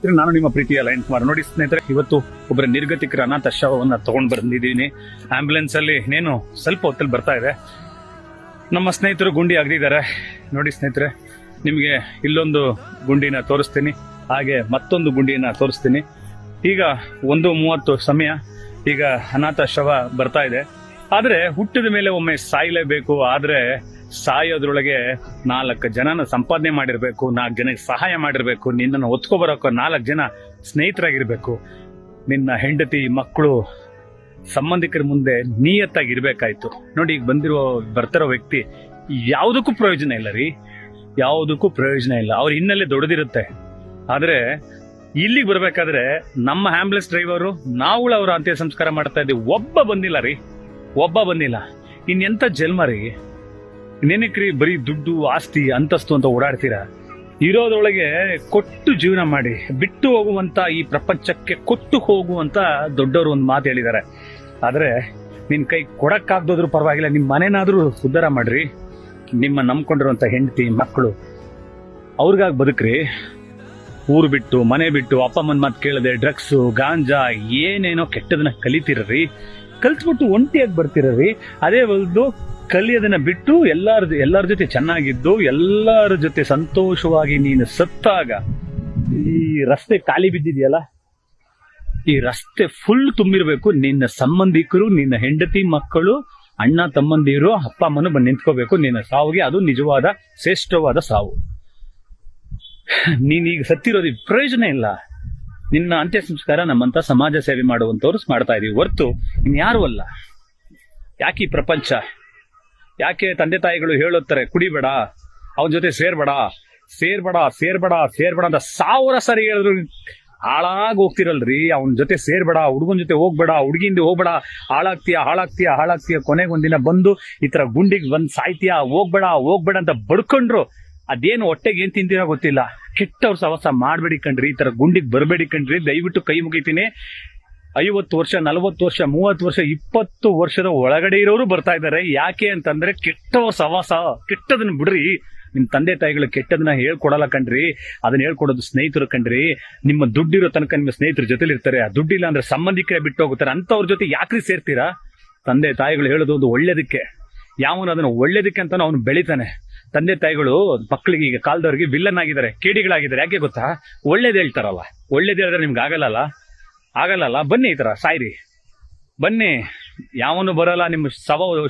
ನೋಡ್ತೀರಿ. ನಾನು ನಿಮ್ಮ ಪ್ರೀತಿಯ ಲಯನ್ ಕುಮಾರ್. ನೋಡಿ ಸ್ನೇಹಿತರೆ, ಇವತ್ತು ಒಬ್ಬರ ನಿರ್ಗತಿಕರ ಅನಾಥ ಶವವನ್ನ ತಗೊಂಡ್ ಬಂದಿದ್ದೀನಿ. ಆಂಬ್ಯುಲೆನ್ಸ್ ಅಲ್ಲಿ ಇನ್ನೇನು ಸ್ವಲ್ಪ ಹೊತ್ತಲ್ಲಿ ಬರ್ತಾ ಇದೆ. ನಮ್ಮ ಸ್ನೇಹಿತರು ಗುಂಡಿ ಆಗದಿದ್ದಾರೆ. ನೋಡಿ ಸ್ನೇಹಿತರೆ, ನಿಮಗೆ ಇಲ್ಲೊಂದು ಗುಂಡಿನ ತೋರಿಸ್ತೀನಿ, ಹಾಗೆ ಮತ್ತೊಂದು ಗುಂಡಿನ ತೋರಿಸ್ತೀನಿ. ಈಗ 1:30 ಸಮಯ. ಈಗ ಅನಾಥ ಶವ ಬರ್ತಾ ಇದೆ. ಆದ್ರೆ ಹುಟ್ಟಿದ ಮೇಲೆ ಒಮ್ಮೆ ಸಾಯಲೇಬೇಕು. ಆದ್ರೆ ಸಾಯೋದ್ರೊಳಗೆ 4 ಜನನ ಸಂಪಾದನೆ ಮಾಡಿರ್ಬೇಕು, 4 ಜನಕ್ಕೆ ಸಹಾಯ ಮಾಡಿರ್ಬೇಕು, ನಿನ್ನನ್ನು ಹೊತ್ಕೊಬರೋಕೆ 4 ಜನ ಸ್ನೇಹಿತರಾಗಿರ್ಬೇಕು, ನಿನ್ನ ಹೆಂಡತಿ ಮಕ್ಕಳು ಸಂಬಂಧಿಕರ ಮುಂದೆ ನಿಯತ್ತಾಗಿರ್ಬೇಕಾಯ್ತು. ನೋಡಿ, ಈಗ ಬರ್ತಿರೋ ವ್ಯಕ್ತಿ ಯಾವುದಕ್ಕೂ ಪ್ರಯೋಜನ ಇಲ್ಲ ರೀ, ಯಾವುದಕ್ಕೂ ಪ್ರಯೋಜನ ಇಲ್ಲ. ಅವ್ರ ಹಿನ್ನೆಲೆ ದೊಡ್ಡದಿರುತ್ತೆ. ಆದ್ರೆ ಇಲ್ಲಿಗೆ ಬರ್ಬೇಕಾದ್ರೆ ನಮ್ಮ ಆಂಬ್ಯುಲೆನ್ಸ್ ಡ್ರೈವರು ನಾವುಗಳು ಅವ್ರ ಅಂತ್ಯ ಸಂಸ್ಕಾರ ಮಾಡ್ತಾ ಇದ್ದೀವಿ. ಒಬ್ಬ ಬಂದಿಲ್ಲ ರೀ, ಒಬ್ಬ ಬಂದಿಲ್ಲ. ಇನ್ನೆಂತ ಜನ್ಮ ರೀ, ನೆನಕ್ರಿ ಬರೀ ದುಡ್ಡು ಆಸ್ತಿ ಅಂತಸ್ತು ಅಂತ ಓಡಾಡ್ತೀರಾ. ಇರೋದ್ರೊಳಗೆ ಕೊಟ್ಟು ಜೀವನ ಮಾಡಿ ಬಿಟ್ಟು ಹೋಗುವಂತ ಈ ಪ್ರಪಂಚಕ್ಕೆ ಕೊಟ್ಟು ಹೋಗುವಂತ ದೊಡ್ಡವರು ಒಂದು ಮಾತು ಹೇಳಿದ್ದಾರೆ. ಆದ್ರೆ ನಿನ್ ಕೈ ಕೊಡಕ್ಕಾಗ್ದೋದ್ರು ಪರವಾಗಿಲ್ಲ, ನಿಮ್ ಮನೆನಾದ್ರೂ ಉದ್ಧಾರ ಮಾಡ್ರಿ. ನಿಮ್ಮ ನಂಬ್ಕೊಂಡಿರುವಂತ ಹೆಂಡತಿ ಮಕ್ಕಳು ಅವ್ರಿಗಾಗಿ ಬದುಕ್ರಿ. ಊರು ಬಿಟ್ಟು ಮನೆ ಬಿಟ್ಟು ಅಪ್ಪ ಅಮ್ಮನ ಮಾತು ಕೇಳದೆ ಡ್ರಗ್ಸು ಗಾಂಜಾ ಏನೇನೋ ಕೆಟ್ಟದನ್ನ ಕಲಿತಿರ್ರಿ. ಕಲ್ತ್ಬಿಟ್ಟು ಒಂಟಿಯಾಗಿ ಬರ್ತಿರ್ರಿ. ಅದೇ ಒಂದು ಕಲಿಯೋದನ್ನ ಬಿಟ್ಟು ಎಲ್ಲರ ಜೊತೆ ಚೆನ್ನಾಗಿದ್ದು ಎಲ್ಲರ ಜೊತೆ ಸಂತೋಷವಾಗಿ ನೀನು ಸತ್ತಾಗ ಈ ರಸ್ತೆ ಖಾಲಿ ಬಿದ್ದಿದೆಯಲ್ಲ, ಈ ರಸ್ತೆ ಫುಲ್ ತುಂಬಿರ್ಬೇಕು. ನಿನ್ನ ಸಂಬಂಧಿಕರು, ನಿನ್ನ ಹೆಂಡತಿ ಮಕ್ಕಳು, ಅಣ್ಣ ತಮ್ಮಂದಿರು, ಅಪ್ಪ ಅಮ್ಮನು ಬಂದು ನಿಂತ್ಕೋಬೇಕು ನಿನ್ನ ಸಾವುಗೆ. ಅದು ನಿಜವಾದ ಶ್ರೇಷ್ಠವಾದ ಸಾವು. ನೀನೀಗ ಸತ್ತಿರೋದು ಪ್ರಯೋಜನ ಇಲ್ಲ. ನಿನ್ನ ಅಂತ್ಯ ಸಂಸ್ಕಾರ ನಮ್ಮಂತ ಸಮಾಜ ಸೇವೆ ಮಾಡುವಂತವ್ರು ಮಾಡ್ತಾ ಇದೀವಿ ಹೊರ್ತು ಇನ್ಯಾರು ಅಲ್ಲ. ಯಾಕೆ ಈ ಪ್ರಪಂಚ, ಯಾಕೆ ತಂದೆ ತಾಯಿಗಳು ಹೇಳುತ್ತಾರೆ ಕುಡಿಬೇಡ, ಅವನ ಜೊತೆ ಸೇರ್ಬೇಡ ಸೇರ್ಬೇಡ ಸೇರ್ಬೇಡ ಸೇರ್ಬೇಡ ಅಂತ 1000 ಸರಿ ಹೇಳಿದ್ರು ಹಾಳಾಗಿ ಹೋಗ್ತಿರಲ್ರಿ. ಅವನ ಜೊತೆ ಸೇರ್ಬೇಡ, ಹುಡುಗನ ಜೊತೆ ಹೋಗ್ಬೇಡ, ಹುಡುಗಿಯಿಂದ ಹೋಗ್ಬೇಡ, ಹಾಳಾಗ್ತೀಯ ಹಾಳಾಗ್ತೀಯ ಹಾಳಾಗ್ತೀಯ. ಕೊನೆಗೊಂದಿನ ಬಂದು ಈ ತರ ಗುಂಡಿಗೆ ಬಂದ್ ಸಾಯ್ತೀಯ, ಹೋಗ್ಬೇಡ ಹೋಗ್ಬೇಡ ಅಂತ ಬಡ್ಕೊಂಡ್ರು. ಅದೇನು ಹೊಟ್ಟೆಗೆ ಏನ್ ತಿಂತೀರೋ ಗೊತ್ತಿಲ್ಲ. ಕೆಟ್ಟವ್ರ ಸಹವಾಸ ಮಾಡ್ಬೇಡಿ ಕಣ್ರಿ, ಈ ತರ ಗುಂಡಿಗೆ ಬರಬೇಡಿ ಕಣ್ರಿ. ದಯವಿಟ್ಟು ಕೈ ಮುಗಿತೀನಿ. 50 ವರ್ಷ 40 ವರ್ಷ 30 ವರ್ಷ 20 ವರ್ಷದ ಒಳಗಡೆ ಇರೋರು ಬರ್ತಾ ಇದ್ದಾರೆ. ಯಾಕೆ ಅಂತಂದ್ರೆ ಕೆಟ್ಟವ್ರ ಸಹವಾಸ. ಕೆಟ್ಟದನ್ನ ಬಿಡ್ರಿ. ನಿಮ್ ತಂದೆ ತಾಯಿಗಳು ಕೆಟ್ಟದನ್ನ ಹೇಳ್ಕೊಡಲ್ಲ ಕಣ್ರಿ, ಅದನ್ನ ಹೇಳ್ಕೊಡೋದು ಸ್ನೇಹಿತರು ಕಣ್ರಿ. ನಿಮ್ಮ ದುಡ್ಡಿರೋ ತನಕ ನಿಮ್ಮ ಸ್ನೇಹಿತರ ಜೊತೆಲಿ ಇರ್ತಾರೆ. ಆ ದುಡ್ಡಿಲ್ಲ ಅಂದ್ರೆ ಸಂಬಂಧಿಕರೇ ಬಿಟ್ಟು ಹೋಗ್ತಾರೆ. ಅಂತವ್ರ ಜೊತೆ ಯಾಕ್ರಿ ಸೇರ್ತೀರಾ? ತಂದೆ ತಾಯಿಗಳು ಹೇಳೋದು ಒಂದು ಒಳ್ಳೇದಕ್ಕೆ. ಯಾವನು ಅದನ್ನ ಒಳ್ಳೇದಕ್ಕೆ ಅಂತಾನು ಅವನು ಬೆಳಿತಾನೆ. ತಂದೆ ತಾಯಿಗಳು ಮಕ್ಕಳಿಗೆ ಈಗ ಕಾಲದವ್ರಿಗೆ ವಿಲ್ಲನ್ ಆಗಿದ್ದಾರೆ, ಕೇಡಿಗಳಾಗಿದ್ದಾರೆ. ಯಾಕೆ ಗೊತ್ತಾ? ಒಳ್ಳೇದ್ ಹೇಳ್ತಾರಲ್ಲ. ಒಳ್ಳೇದ್ ಹೇಳಿದ್ರೆ ನಿಮ್ಗೆ ಆಗಲ್ಲ. ಬನ್ನಿ, ಈ ತರ ಸಾಯ್ರಿ, ಬನ್ನಿ. ಯಾವನು ಬರಲ್ಲ. ನಿಮ್ಮ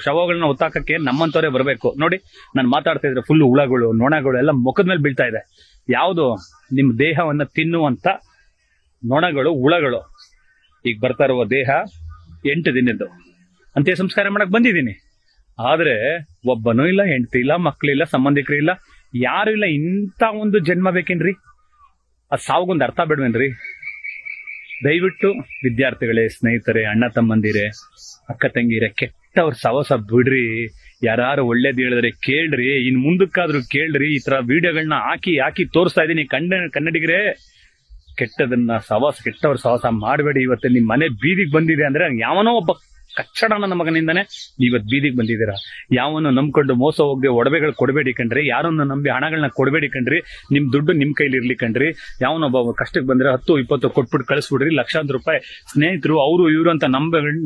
ಶವಗಳನ್ನ ಹೊತ್ತಾಕಕ್ಕೆ ನಮ್ಮಂತವರೇ ಬರಬೇಕು. ನೋಡಿ, ನಾನು ಮಾತಾಡ್ತಾ ಇದ್ರೆ ಫುಲ್ ಹುಳಗಳು ನೊಣಗಳು ಎಲ್ಲ ಮುಖದ ಮೇಲೆ ಬೀಳ್ತಾ ಇದೆ. ಯಾವುದು? ನಿಮ್ಮ ದೇಹವನ್ನ ತಿನ್ನುವಂತ ನೊಣಗಳು, ಹುಳಗಳು. ಈಗ ಬರ್ತಾ ಇರುವ ದೇಹ 8 ದಿನದ್ದು ಅಂತ್ಯ ಸಂಸ್ಕಾರ ಮಾಡಕ್ ಬಂದಿದ್ದೀನಿ. ಆದ್ರೆ ಒಬ್ಬನೂ ಇಲ್ಲ, ಹೆಂಡತಿ ಇಲ್ಲ, ಮಕ್ಳಿಲ್ಲ, ಸಂಬಂಧಿಕರು ಇಲ್ಲ, ಯಾರು ಇಲ್ಲ. ಇಂಥ ಒಂದು ಜನ್ಮ ಬೇಕೇನ್ರಿ? ಆ ಸಾವುಗೊಂದು ಅರ್ಥ ಬಿಡ್ವೇನ್ರಿ? ದಯವಿಟ್ಟು ವಿದ್ಯಾರ್ಥಿಗಳೇ, ಸ್ನೇಹಿತರೆ, ಅಣ್ಣ ತಮ್ಮಂದಿರೇ, ಅಕ್ಕ ತಂಗಿರೇ, ಕೆಟ್ಟವ್ರ ಸವಸ ಬಿಡ್ರಿ. ಯಾರು ಒಳ್ಳೇದ್ ಹೇಳಿದ್ರೆ ಕೇಳ್ರಿ. ಇನ್ ಮುಂದಕ್ಕಾದ್ರೂ ಕೇಳ್ರಿ. ಈ ತರ ವಿಡಿಯೋಗಳನ್ನ ಹಾಕಿ ತೋರಿಸ್ತಾ ಇದೀನಿ. ಕನ್ನಡಿಗರೇ, ಕೆಟ್ಟವ್ರ ಸಹವಾಸ ಮಾಡಬೇಡಿ. ಇವತ್ತು ನಿಮ್ ಮನೆ ಬೀದಿಗೆ ಬಂದಿದೆ ಅಂದ್ರೆ ಯಾವನೋ ಒಬ್ಬ ಕಚ್ಚಡ ನನ್ನ ಮಗನಿಂದಾನೆ ಇವತ್ತು ಬೀದಿಗೆ ಬಂದಿದ್ದೀರಾ. ಯಾವನು ನಂಬ್ಕೊಂಡು ಮೋಸ ಹೋಗದೆ ಒಡವೆಗಳು ಕೊಡಬೇಡಿ ಕಣ್ರಿ. ಯಾರನ್ನು ನಂಬಿ ಹಣಗಳನ್ನ ಕೊಡಬೇಡಿ ಕಣ್ರಿ. ನಿಮ್ ದುಡ್ಡು ನಿಮ್ ಕೈಲಿ ಇರ್ಲಿ ಕಣ್ರಿ. ಯಾವನೊಬ್ಬ ಕಷ್ಟಕ್ಕೆ ಬಂದ್ರೆ 10-20 ಕೊಟ್ಬಿಟ್ಟು ಕಳಿಸ್ಬಿಡ್ರಿ. ಲಕ್ಷಾಂತರ ರೂಪಾಯಿ ಸ್ನೇಹಿತರು ಅವರು ಇವರು ಅಂತ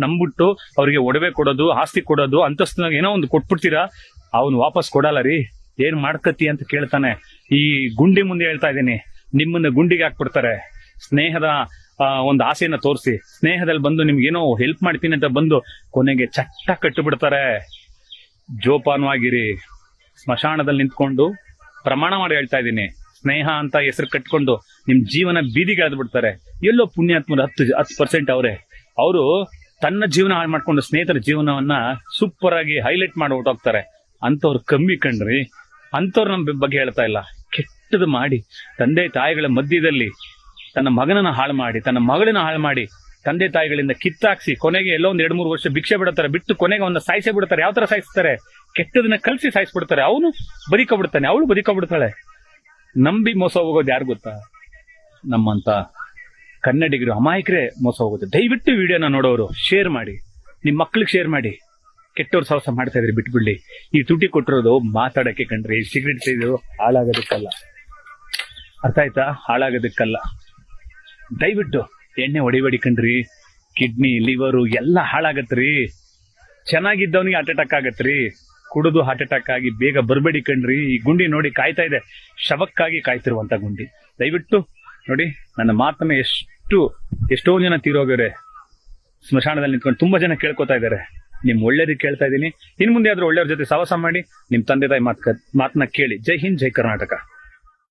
ನಂಬಿಟ್ಟು ಅವ್ರಿಗೆ ಒಡವೆ ಕೊಡೋದು, ಆಸ್ತಿ ಕೊಡೋದು, ಅಂತಸ್ತಿನಾಗ ಏನೋ ಒಂದು ಕೊಟ್ಬಿಡ್ತೀರಾ. ಅವನು ವಾಪಸ್ ಕೊಡಲ್ಲ ರೀ. ಏನ್ ಮಾಡ್ಕತಿ ಅಂತ ಕೇಳ್ತಾನೆ. ಈ ಗುಂಡಿ ಮುಂದೆ ಹೇಳ್ತಾ ಇದ್ದೀನಿ, ನಿಮ್ಮನ್ನ ಗುಂಡಿಗೆ ಹಾಕ್ಬಿಡ್ತಾರೆ. ಸ್ನೇಹದ ಒಂದು ಆಸೆಯನ್ನ ತೋರಿಸಿ, ಸ್ನೇಹದಲ್ಲಿ ಬಂದು ನಿಮ್ಗೇನೋ ಹೆಲ್ಪ್ ಮಾಡ್ತೀನಿ ಅಂತ ಬಂದು ಕೊನೆಗೆ ಚಟ್ಟ ಕಟ್ಟು ಬಿಡ್ತಾರೆ. ಜೋಪಾನವಾಗಿರಿ. ಸ್ಮಶಾನದಲ್ಲಿ ನಿಂತ್ಕೊಂಡು ಪ್ರಮಾಣ ಮಾಡಿ ಹೇಳ್ತಾ ಇದ್ದೀನಿ, ಸ್ನೇಹ ಅಂತ ಹೆಸರು ಕಟ್ಕೊಂಡು ನಿಮ್ ಜೀವನ ಬೀದಿಗೆ ಎಳೆದು ಬಿಡ್ತಾರೆ. ಎಲ್ಲೋ ಪುಣ್ಯಾತ್ಮರು 10% ಅವರು ತನ್ನ ಜೀವನ ಹಾಳು ಮಾಡ್ಕೊಂಡು ಸ್ನೇಹಿತರ ಜೀವನವನ್ನ ಸೂಪರ್ ಆಗಿ ಹೈಲೈಟ್ ಮಾಡಿ ಹೊರಟೋಗ್ತಾರೆ. ಅಂತವ್ರು ಕಮ್ಮಿ ಕಣ್ರಿ. ಅಂತವ್ರು ನಮ್ಮ ಬಗ್ಗೆ ಹೇಳ್ತಾ ಇಲ್ಲ. ಕೆಟ್ಟದು ಮಾಡಿ ತಂದೆ ತಾಯಿಗಳ ಮಧ್ಯದಲ್ಲಿ ತನ್ನ ಮಗನನ್ನ ಹಾಳು ಮಾಡಿ, ತನ್ನ ಮಗಳನ್ನ ಹಾಳು ಮಾಡಿ, ತಂದೆ ತಾಯಿಗಳಿಂದ ಕಿತ್ತಾಕ್ಸಿ ಕೊನೆಗೆ ಎಲ್ಲೋ ಒಂದು 2-3 ವರ್ಷ ಭಿಕ್ಷೆ ಬಿಡುತ್ತಾರೆ. ಬಿಟ್ಟು ಕೊನೆಗೆ ಅವನ್ನ ಸಾಯಿಸೇ ಬಿಡ್ತಾರೆ. ಯಾವ ತರ ಸಾಯಿಸ್ತಾರೆ? ಕೆಟ್ಟದನ್ನ ಕಲ್ಸಿ ಸಾಯಿಸ್ಬಿಡ್ತಾರೆ. ಅವನು ಬದುಕೋಬಿಡ್ತಾನೆ, ಅವಳು ಬದುಕೋಬಿಡ್ತಾಳೆ. ನಂಬಿ ಮೋಸ ಹೋಗೋದು ಯಾರು ಗೊತ್ತಾ? ನಮ್ಮಂತ ಕನ್ನಡಿಗರು ಅಮಾಯಕರೇ ಮೋಸ ಹೋಗುತ್ತೆ. ದಯವಿಟ್ಟು ವಿಡಿಯೋನ ನೋಡೋರು ಶೇರ್ ಮಾಡಿ, ನಿಮ್ ಮಕ್ಳಿಗೆ ಶೇರ್ ಮಾಡಿ. ಕೆಟ್ಟವ್ರ ಸಹವಾಸ ಮಾಡ್ತಾ ಇದ್ರಿ ಬಿಟ್ಬಿಡ್ಲಿ. ಈ ತುಟಿ ಕೊಟ್ಟಿರೋದು ಮಾತಾಡಕ್ಕೆ ಕಣ್ರಿ. ಸಿಗರೇಟ್ ಇದು ಹಾಳಾಗೋದಕ್ಕಲ್ಲ. ಅರ್ಥ ಆಯ್ತಾ? ಹಾಳಾಗೋದಕ್ಕಲ್ಲ. ದಯವಿಟ್ಟು ಎಣ್ಣೆ ಹೊಡಿಬೇಡಿ ಕಣ್ರಿ. ಕಿಡ್ನಿ ಲಿವರು ಎಲ್ಲ ಹಾಳಾಗತ್ರಿ. ಚೆನ್ನಾಗಿದ್ದವನಿಗೆ ಹಾರ್ಟ್ ಅಟ್ಯಾಕ್ ಆಗತ್ರಿ. ಕುಡಿದು ಹಾರ್ಟ್ ಅಟ್ಯಾಕ್ ಆಗಿ ಬೇಗ ಬರ್ಬೇಡಿ ಕಣ್ರಿ. ಈ ಗುಂಡಿ ನೋಡಿ ಕಾಯ್ತಾ ಇದೆ, ಶವಕ್ಕಾಗಿ ಕಾಯ್ತಿರುವಂತ ಗುಂಡಿ. ದಯವಿಟ್ಟು ನೋಡಿ, ನನ್ನ ಮಾತನ್ನ ಎಷ್ಟೋ ಜನ ತೀರೋಗ್ಯವ್ರೆ, ಸ್ಮಶಾನದಲ್ಲಿ ನಿಂತ್ಕೊಂಡು ತುಂಬಾ ಜನ ಕೇಳ್ಕೊತಾ ಇದಾರೆ. ನಿಮ್ ಒಳ್ಳೇದಕ್ಕೆ ಕೇಳ್ತಾ ಇದ್ದೀನಿ. ಇನ್ ಮುಂದೆ ಆದ್ರೂ ಒಳ್ಳೆಯವ್ರ ಜೊತೆ ಸಹವಾಸ ಮಾಡಿ, ನಿಮ್ ತಂದೆ ತಾಯಿ ಮಾತನ್ನ ಕೇಳಿ. ಜೈ ಹಿಂದ್, ಜೈ ಕರ್ನಾಟಕ.